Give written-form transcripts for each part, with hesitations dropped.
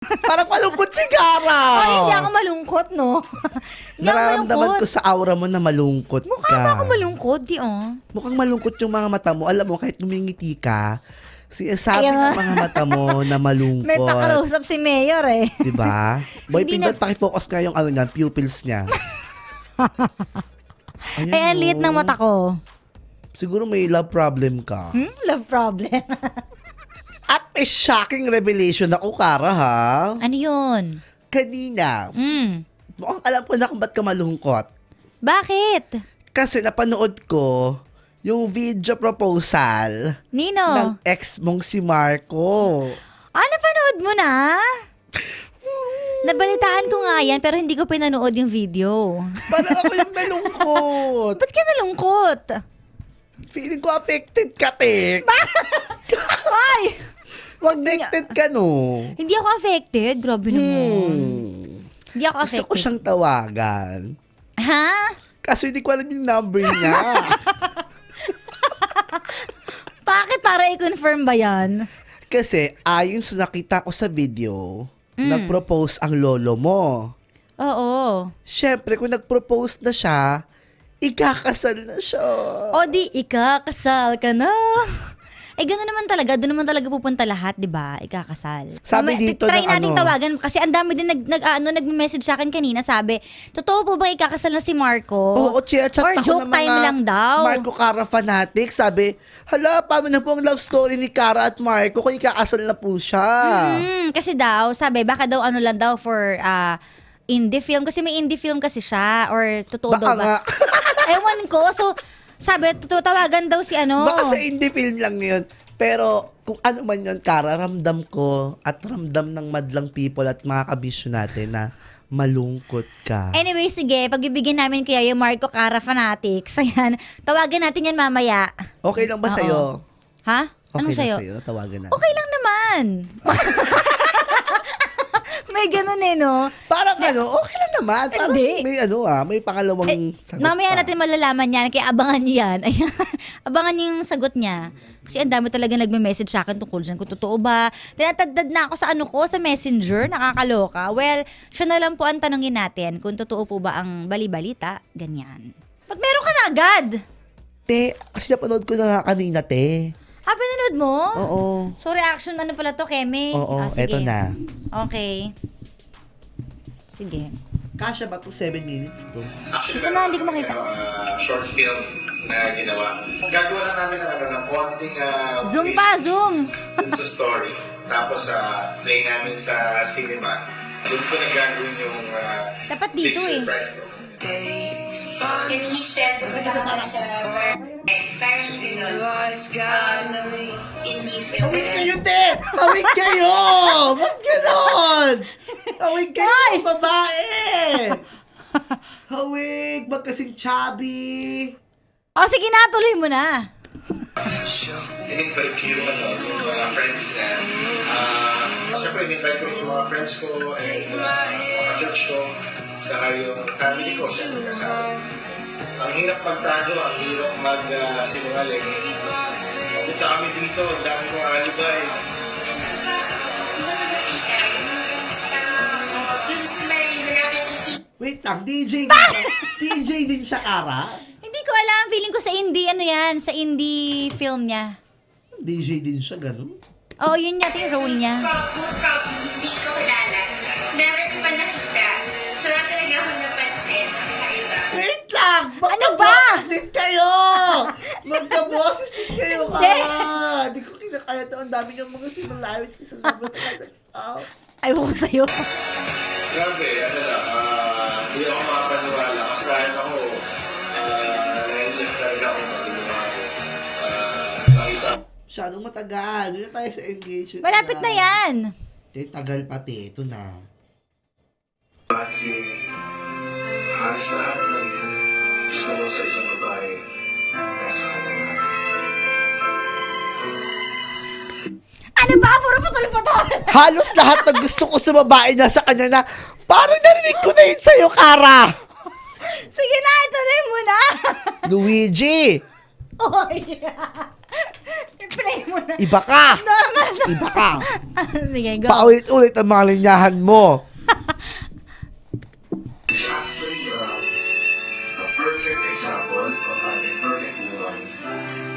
Parang malungkot si Kara. Oh, hindi ako malungkot, no? Hindi ako Nararamdaman ko malungkot. sa aura mo na malungkot Mukha ka. ba ako malungkot? Di, oh. Mukhang malungkot yung mga mata mo. Alam mo, kahit ngumingiti ka, sinasabi Ayan ng nga. mga mata mo na malungkot. May pakausap si Mayor, eh. Diba? Boy, Hindi pindot, pakifocus nga yung ano niya, pupils niya. Ayan, Ay, ang liit ng mata ko. Siguro may love problem ka. Love problem. At may shocking revelation ako, Kara, ha? Ano yun? Kanina, mukhang alam ko na kung ba't ka malungkot. Bakit? Kasi napanood ko yung video proposal Nino? ng ex mong si Marco. Napanood mo na? Nabalitaan ko nga yan, pero hindi ko pinanood yung video. Parang ako yung nalungkot. Ba't ka nalungkot? Feeling ko affected ka, Tek. Ay! Wag niya. Affected ka, no? Hindi ako affected. Grabe naman. Hindi ako Gusto affected. ko siyang tawagan. Ha? Kaso hindi ko alam yung number niya. Bakit? Para i-confirm ba yan? Kasi ayon sa nakita ko sa video, nag-propose ang lolo mo. Oo. Siyempre, kung nag-propose na siya, ikakasal na siya. O di, ikakasal ka na. Eh, gano'n naman talaga. Doon naman talaga pupunta lahat, di ba? Ikakasal. Sabi dito try ng nating ano- tawagan kasi ang dami din nag-message sa akin kanina. Sabi, totoo po ba ikakasal na si Marco? Oo, chat Or ako joke ng mga time lang daw? Marco Cara fanatic. Sabi, hala, paano na po ang love story ni Cara at Marco kung ikakasal na po siya? Kasi daw, sabi, baka daw ano lang daw for indie film. Kasi may indie film kasi siya. Or totoo Baka daw ba? nga. Ewan ko. So, sabi, tawagan daw si ano. Baka sa indie film lang yun. Pero kung ano man yun, Cara, ramdam ko at ramdam ng madlang people at mga kabisyo natin na malungkot ka. Anyway, sige, pagbibigyan namin kaya yung Marco Cara Fanatics. Ayan, tawagan natin yan mamaya. Okay lang ba Oo. sa'yo? Ha? Okay Anong lang sa'yo? sa'yo? Tawagan na. Okay lang naman. May ganun eh, no? Parang okay lang naman. Parang Hindi. may pangalawang sagot Mamaya pa. natin malalaman yan, kaya abangan nyo yan. Ayan, abangan nyo yung sagot niya. Kasi ang dami talaga nagme-message sa akin tungkol dyan. Kung totoo ba, tinatadad na ako sa sa messenger, nakakaloka. Well, siya na lang po ang tanongin natin kung totoo po ba ang bali-balita, ganyan. Ba't meron ka na agad? Te, kasi napanood ko na kanina, te. Pinanood mo? Oo. So, reaction ano pala to, Keme? Oo, Sige. eto na. Okay. Sige. Kasha ba to 7 minutes to? Actually, Isa na, hindi ko makita. Short film na ginawa. Gagawa lang namin ng konting Zoom twist pa, zoom! dun sa story. Tapos, play namin sa cinema. Doon ko nagagawin yung Dapat big dito eh. surprise ko. And he said, sa parang gano'n, hindi film. Awig kayo, te! Awig kayo! Ba't ganon? Awig kayo, babae! Awig, ba't kasing chubby? Sige na, tuloy mo na. In-invite ko yung mga friends niya. Siyempre, in-invite ko yung mga friends ko and mga church ko. Saka yung family ko, siyempre kasama. Ang hirap magtago, ang hirap mag-sinungaling. Punta kami dito, ang dami kong alibay. Yung si Marina namin si Wait lang, DJ din siya. DJ din siya, Kara? Hindi ko alam, feeling ko sa indie, sa indie film niya. DJ din siya, ganun? Oo, yun yata yung role niya. most probably hindi ko kilala. Never ko pa nakita. So, na talaga ako napansin. Kakaiba. Wait lang! Ano ba? Magkaboses din kayo! Magkaboses din kayo, Kara! Hindi ko kinakaya to. Ang dami niyang mga similarities sa labat ng stuff. Ayaw ko sa'yo. Grabe, hindi ako makapaniwala. Kasi kahit ako, na-enjoy talaga ako mag-ginawa ko. Nakita Masyadong matagal. Doon na tayo sa engagement. Malapit na yan. Tagal pati. Ito na. Pati, halos lahat ng gusto mo sa isang babae, nasa kanila. Ano ba? Puro putol-putol. Halos lahat ng gusto ko sa babae na sa kanya na parang narinig ko na yun sa'yo, Kara! Sige na, ituloy mo na. Luigi! Oh, yeah. I-play mo na. Iba ka! Iba ka! Sige, go. Paulit-ulit ang mga linyahan mo. She's actually a perfect example of an imperfect woman.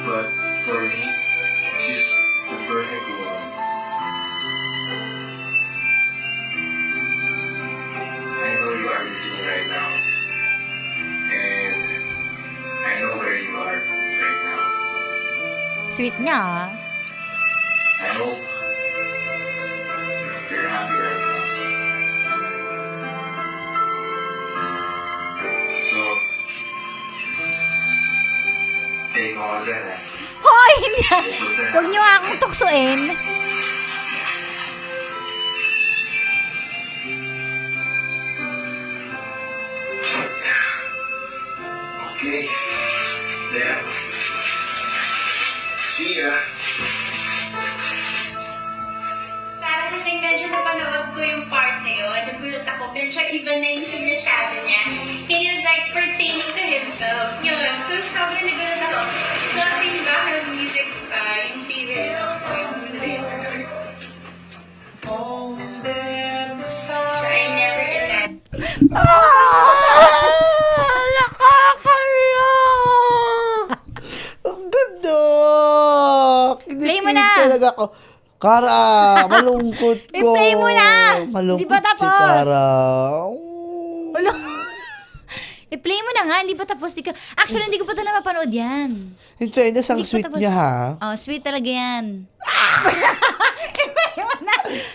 But for me, she's the perfect woman. I know you are listening right now. And I know where you are right now. Sweet niya, ah. I hope you're happy right now. So, take mo ako dyan, eh. Hoy, hindi. Huwag niyo nga akong tuksuin. Okay. There. See ya. Parang kasi medyo napanood ko yung part na yun. Nagulat ako. Medyo iba na yung sinasabi niya. He is like pertaining to himself. Yun. So, sabi nagulat ako. Kasi ba, her music, yung favorite song ko, yung River. So, I never imagined. Nakakaya! Ang ganda! Play mo Kinikilig na! talaga ako. Kara, malungkot ko. I-play mo na! Malungkot Di ba si tapos? Kara. Wala. I-play mo na nga, hindi pa tapos. Actually, hindi ko pa talaga mapanood yan. In fairness, ang Hindi pa sweet tapos. niya ha. Oh, sweet talaga yan.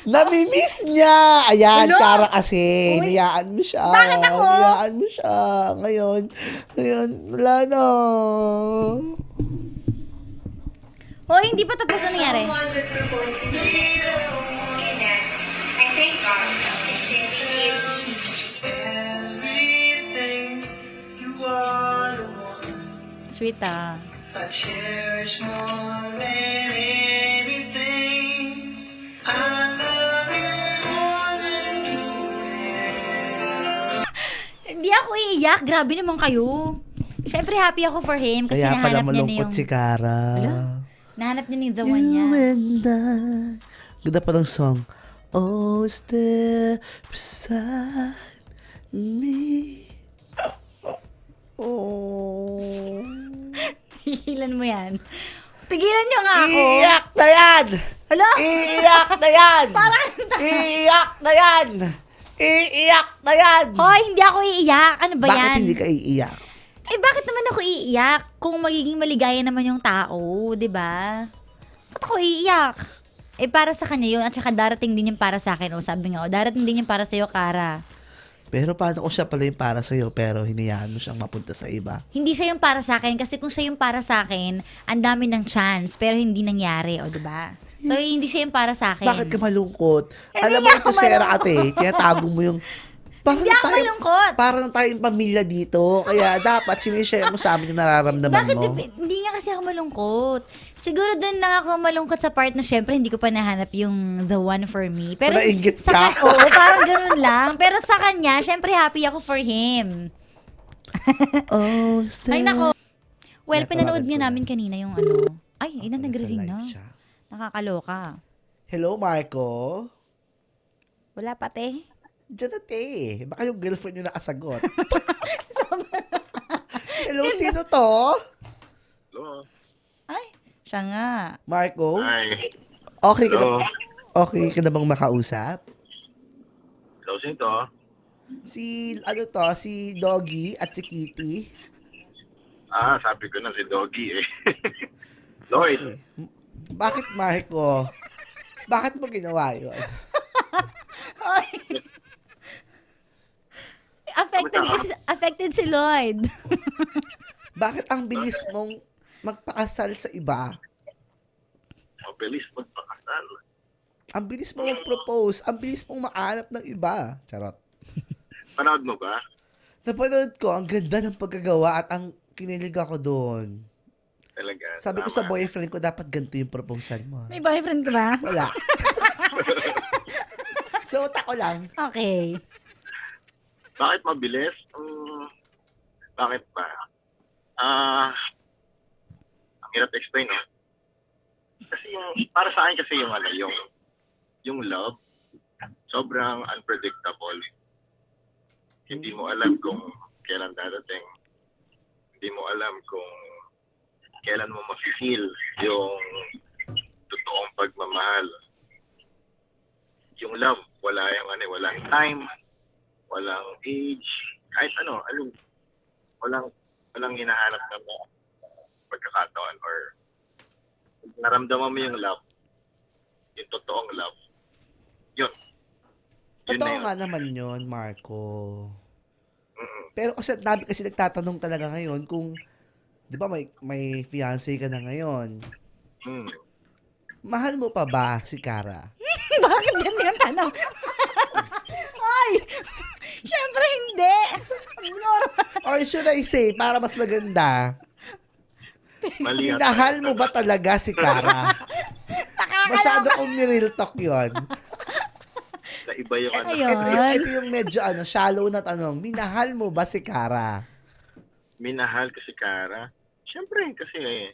Namimiss niya! Ayan, Ano? Kara kasi. Uy. Niyaan mo siya. Bakit ako? Niyaan mo siya. Ngayon, wala na. Hoy, hindi pa tapos na nangyari. Someone would propose to me. And I thank God. Kasi He gave me Everything you are the one Sweet, ah. I cherish more than anything. I love you more than you can. Hindi ako iiyak. Grabe naman kayo. Siyempre, happy ako for him kasi Kaya pala nahanap niya na malungkot yung... si Kara. Ala? Nahanap niya na yung the one niya. You and I. Ganda pa ng song. Oh, step beside me. Oh. Tigilan mo yan. Tigilan niyo nga ako. Iiyak na yan! Hala? Iiyak na yan! Parang... Iiyak na yan! Iiyak na yan! Hoy, hindi ako iiyak. Ano ba Bakit yan? hindi ka iiyak? Eh, bakit naman ako iiyak? Kung magiging maligaya naman yung tao, di ba? Ba't ako iiyak? Eh, para sa kanya yun. At saka darating din yung para sa akin. O, sabi nga, darating din yung para sa'yo, Kara. Pero paano kung siya pala yung para sa'yo pero hinayaan mo siyang mapunta sa iba? Hindi siya yung para sa akin. Kasi kung siya yung para sa akin, ang dami ng chance. Pero hindi nangyari, o, di ba? So, hindi siya yung para sa akin. Bakit ka malungkot? Hindi Alam mo nga ito, ako Sarah, malungkot. ate. Tinatago mo yung... Parang Hindi ako malungkot. Parang tayong pamilya dito. Kaya dapat sinishare mo sa amin yung nararamdaman Bakit mo. hindi nga kasi ako malungkot? Siguro doon lang ako malungkot sa part na syempre hindi ko pa nahanap yung the one for me. Pero So, nainggit sa ka? Oo, parang ganun lang. Pero sa kanya, syempre happy ako for him. Oh, Ay nako. Well, Natawagan pinanood ko nga na. namin kanina yung ano. Ay, ina nagre-ring na. Siya. Nakakaloka. Hello, Marco. Wala pa, te. Diyan na, te. Baka yung girlfriend nyo nakasagot. Hello, sino to? Hello. Ay, siya nga. Marco? Hi. Okay ka na, Hello. okay ka na bang makausap? Hello, sino to? Si Doggy at si Kitty. Ah, sabi ko na si Doggy eh. Lloyd. Okay. Bakit, Marco? Bakit mo ginawa yun? Affected si Lloyd. Bakit ang bilis mong magpakasal sa iba? Mabilis magpakasal. Ang bilis mong mag-propose. Ang bilis mong maanap ng iba. Charot. Panood mo ba? Napanood ko, ang ganda ng pagkagawa at ang kinilig ako doon. Talaga. Sabi ko sa tama. boyfriend ko, dapat ganito yung proposal mo. May boyfriend ka ba? Wala. So, utak ko lang. Okay. Bakit mabilis? Bakit ba? Ang hirap explain, no? Kasi para sa akin kasi yung love, sobrang unpredictable. Hindi mo alam kung kailan dadating. Hindi mo alam kung kailan mo ma-feel yung totoong pagmamahal. Yung love, walang time, walang age, kahit walang hinahanap na pagkakataon or naramdaman mo yung love, yung totoong love. Yun. Yun na Totoo yun. nga naman yun, Marco. Mm-mm. Pero kasi dami kasi nagtatanong talaga ngayon kung, di ba may fiancé ka na ngayon. Mm. Mahal mo pa ba si Cara? Bakit ganyan ang tanong? Ay! Siyempre hindi! Or should I say, para mas maganda, Mali yata. minahal mo ba talaga si Cara? Masyado kong nireel talk yun. Sa iba yung ano. Ayun. Ito yung medyo shallow na tanong. Minahal mo ba si Cara? Minahal ko si Cara. Siyempre, kasi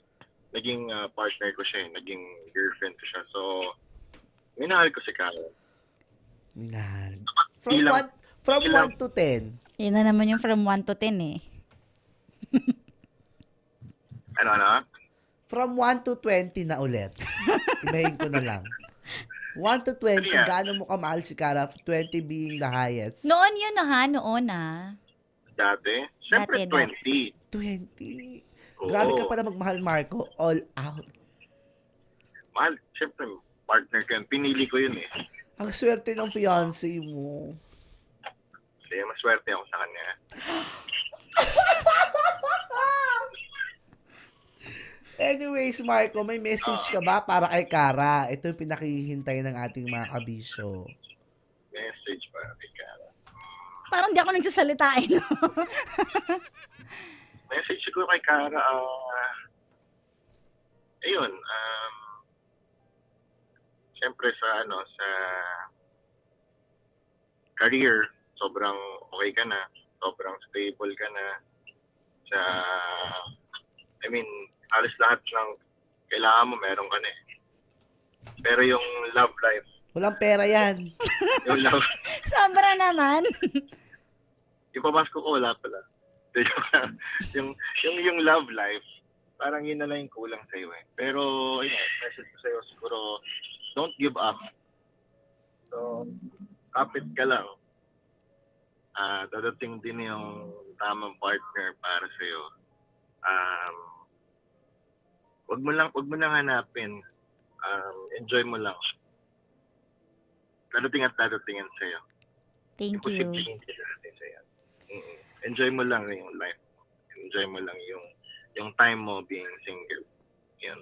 naging partner ko siya, naging girlfriend ko siya. So, minahal ko si Cara. Minahal. Ilang- From ilang- 1 to 10. Yun na naman yung from 1 to 10 eh. Ano? From 1 to 20 na ulit. Ibahin ko na lang. 1 to 20, Yeah. gaano mo kamahal si Cara? 20 being the highest. Noon yun noon Dati? Siyempre, Dati. 20. 20. Oo. Grabe ka pala magmahal, Marco. All out. Mahal, siyempre, partner ko yun. Pinili ko yun eh. Ang swerte ng fiancé mo. Kaya maswerte ako sa kanya. Anyways, Marco, may message ka ba para kay Cara? Ito yung pinakihintay ng ating mga kabisyo. Message para kay Cara. Parang di ako nagsasalita eh. No? Message ko kay Cara, ayun, siyempre sa career, sobrang okay ka na, sobrang stable ka na, halos lahat ng kailangan mo meron ka na eh. Pero yung love life, Walang pera yan. yung love, Sobra naman. yung pabasko ko wala pala. yung love life, parang yun na lang yung kulang sa'yo eh. Pero, message ko sa'yo siguro, don't give up. So, kapit ka lang. Dadating din yung tamang partner para sa'yo. Wag mo lang hanapin. Enjoy mo lang. Dadating at dadatingin sa'yo. Thank you. Imposible hindi dadating sa'yo. Enjoy mo lang yung life. Enjoy mo lang yung time mo being single. Yun.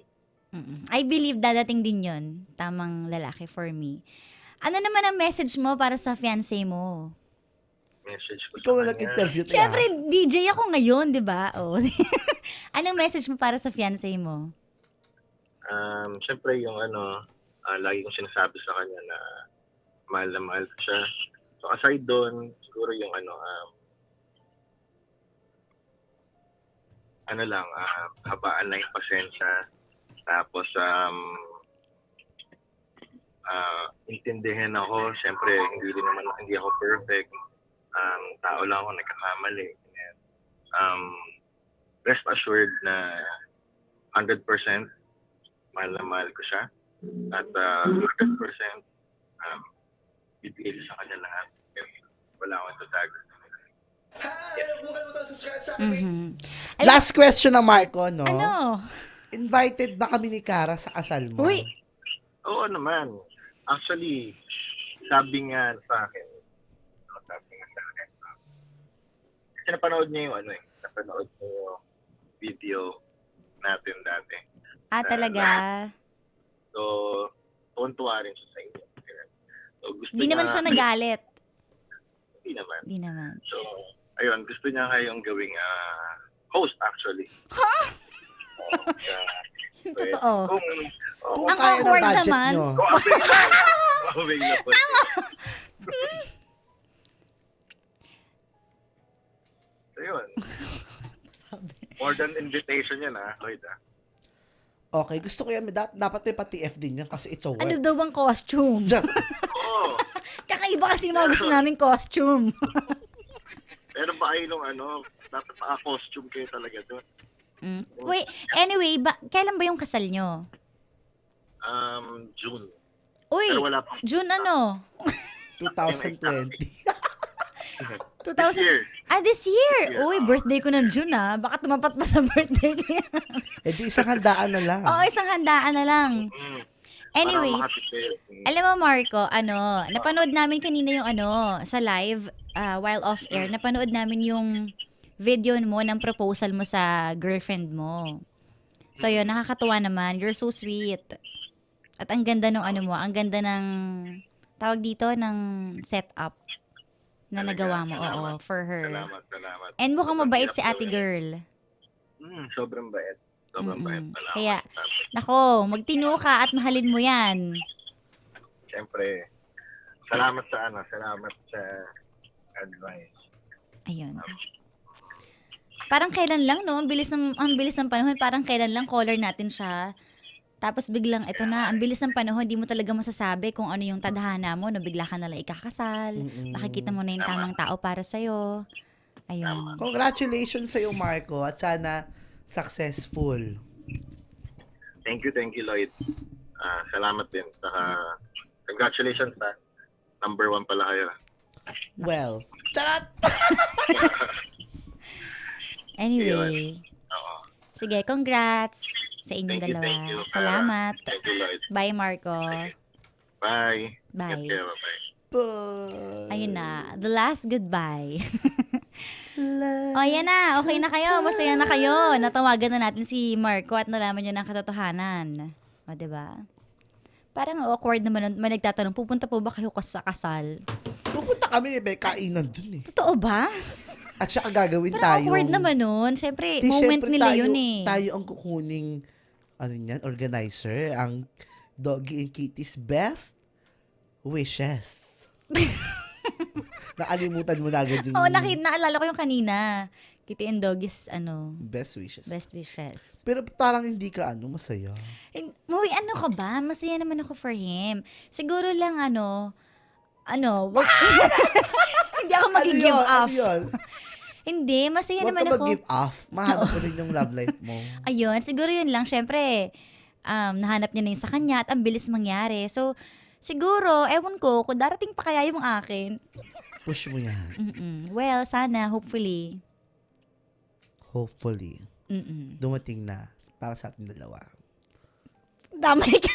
I believe dadating din yon. Tamang lalaki for me. Ano naman ang message mo para sa fiancé mo? Message ko Ikaw sa na kanya. nag-interview tayo. Siyempre, DJ ako ngayon, di ba? Oh. Anong message mo para sa fiancé mo? Siyempre yung lagi kong sinasabi sa kanya na mahal ko siya. So aside doon, siguro yung habaan lang yung pasensya. Tapos intindihin ako. Siyempre, hindi ako perfect. Tao lang ako, nagkakamali. Rest assured na 100% mahal na mahal ko siya. At 100% bibigay sa kanya lahat. Wala akong tatago. Last question na Marco, no? Ano? Invited ba kami ni Cara sa kasal mo? Uy! Oo naman. Actually, sabi nga sa akin, kasi napanood niya yung napanood niya yung video natin dati. Talaga? So, tuwan-tuwa rin siya sa inyo. So, gusto Di naman niya- siya nagalit. Hindi naman. Di naman. So, ayun, gusto niya ngayong gawing host actually. Ha? So, Totoo. Kung Ang kaya ng awkward budget naman. nyo. Kung available. So, yun. More than invitation yan, Lloyd, Okay, gusto ko yan. Dapat may pa-TF din yan kasi it's a work. Ano daw bang costume? Diyan. Oo. Kakaiba kasi yung mga gusto namin costume. Pero ba kayo nung dapat naka-costume kayo talaga doon. Wait, anyway, kailan ba yung kasal nyo? June. Uy, Pero wala pang... June ano? 2020. 2000. year. This year. year, Uy, birthday ko ng June Baka tumapat pa sa birthday ko yan. Eh di isang handaan na lang. Oo, isang handaan na lang. Anyways, Para makatipid. alam mo Marco, napanood namin kanina yung sa live, while off air, napanood namin yung video mo ng proposal mo sa girlfriend mo. So yun, nakakatuwa naman. You're so sweet. At ang ganda ng mo, ang ganda ng, tawag dito, ng setup na nagawa mo, for her. Salamat. And mukhang mabait si ate girl. Sobrang bait. Sobrang bait. Salamat. Kaya, nako, magtino ka at mahalin mo yan. Siyempre, salamat sa advice. Ayun. Parang kailan lang, no? Ang bilis ng panahon. Parang kailan lang caller natin siya. Tapos biglang, eto na, ang bilis ng panahon, di mo talaga masasabi kung ano yung tadhana mo, no? Bigla ka nalang ikakasal. Nakikita mo na yung tamang tao para sa'yo. Ayun. Congratulations sa'yo, Marco. At sana successful. Thank you, Lloyd. Salamat din. Congratulations number 1 pala kayo. Well, charat! Anyway. Oo. Sige, congrats sa inyong dalawa. Thank you. Salamat. Thank you, Lloyd. Bye, Marco. Bye. Bye. Ingat kayo, bye. Bye. Ayun na. The last goodbye. O, yan na. Okay na kayo. Masaya na kayo. Natawagan na natin si Marco at nalaman niyo ng katotohanan. O, diba? Parang awkward naman. May nagtatanong, pupunta po ba kayo sa kasal? Pupunta kami, may kainan dun eh. Totoo ba? At saka gagawin Pero tayo. awkward naman nun. Siyempre, Di, moment syempre, nila tayo, yun eh. Tayo ang kukuning, organizer, ang Doggy and Kitty's best wishes. Nakalimutan mo na agad yung Oo, naalala ko yung kanina. Kitty and Doggy's, best wishes. best wishes. Pero parang hindi ka masaya. Uy, ano ka ba? Masaya naman ako for him. Siguro lang wag, hindi ako mag-give off. Ano yun? Hindi, masaya Huwag naman ka ako. mag-give off. Mahanap mo rin yung love life mo. Ayun, siguro yun lang. Syempre, nahanap niya na yung sa kanya at ang bilis mangyari. So, siguro, ewan ko, kung darating pa kaya yung akin. Push mo yan. Well, sana, hopefully. Hopefully. Dumating na para sa ating dalawa. Damay ka.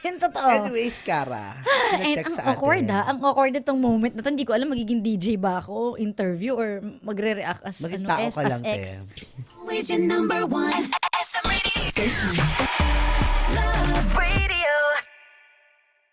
Yung totoo. Anyways, Cara. And ang awkward Ang awkward itong moment na to. Hindi ko alam magiging DJ ba ako, interview, or magre-react as Maging tao ka lang, X. te. Always your number one SM radio station.